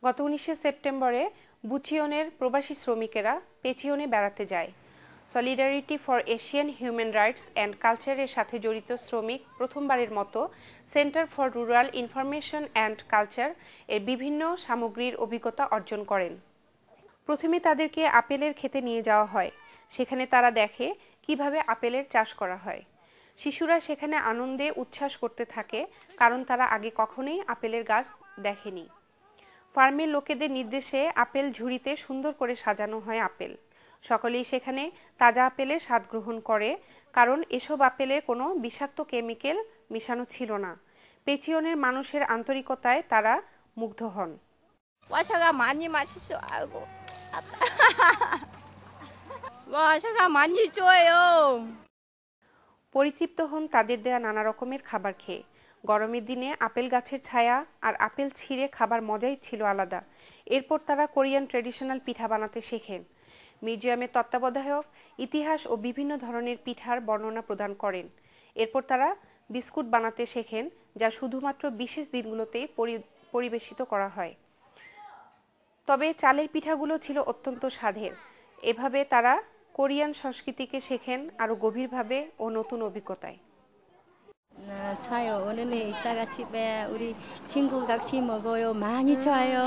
গত 19শে সেপ্টেম্বরে বুচিয়নের প্রবাসী শ্রমিকেরা পেচিয়নে বেড়াতে যায়। Solidarity for Asian human rights and কালচারের সাথে জড়িত শ্রমিক প্রথমবারের মতো centre for rural information and culture এর বিভিন্ন সামগ্রীর অভিজ্ঞতা অর্জন করেন। প্রথমে তাদেরকে আপেলের ক্ষেতে নিয়ে যাওয়া হয়। সেখানে তারা দেখে কিভাবে আপেলের চাষ করা হয়। শিশুরা সেখানে আনন্দে উচ্ছ্বাস করতে থাকে, কারণ তারা আগে কখনোই আপেলের গাছ দেখেনি। ফার্মের লোকেদের নির্দেশে আপেল ঝুড়িতে সুন্দর করে সাজানো হয় আপেল। সকলেই সেখানে তাজা আপেলের স্বাদ গ্রহণ করে, কারণ এসব আপেলে কোনো বিষাক্ত কেমিক্যাল মিশানো ছিল না। পেচিয়নের মানুষের আন্তরিকতায় তারা মুগ্ধ হন। 와사가 많이 마실 줄 알고 와사가 많이 줘요. পরিতৃপ্ত হন তাদের দেয়া নানা রকমের খাবার খেয়ে। গরমের দিনে আপেল গাছের ছায়া আর আপেল ছিঁড়ে খাবার মজাই ছিল আলাদা। এরপর তারা কোরিয়ান ট্র্যাডিশনাল পিঠা বানাতে শেখেন। মিউজিয়ামের তত্ত্বাবধায়ক ইতিহাস ও বিভিন্ন ধরনের পিঠার বর্ণনা প্রদান করেন। এরপর তারা বিস্কুট বানাতে শেখেন, যা শুধুমাত্র বিশেষ দিনগুলোতেই পরিবেশিত করা হয়। তবে চালের পিঠাগুলো ছিল অত্যন্ত স্বাদের। এভাবে তারা কোরিয়ান সংস্কৃতিকে শেখেন আরও গভীরভাবে ও নতুন অভিজ্ঞতায়। 좋아요. 오늘은 이따가 집에 우리 친구 같이 먹어요. 많이 좋아요.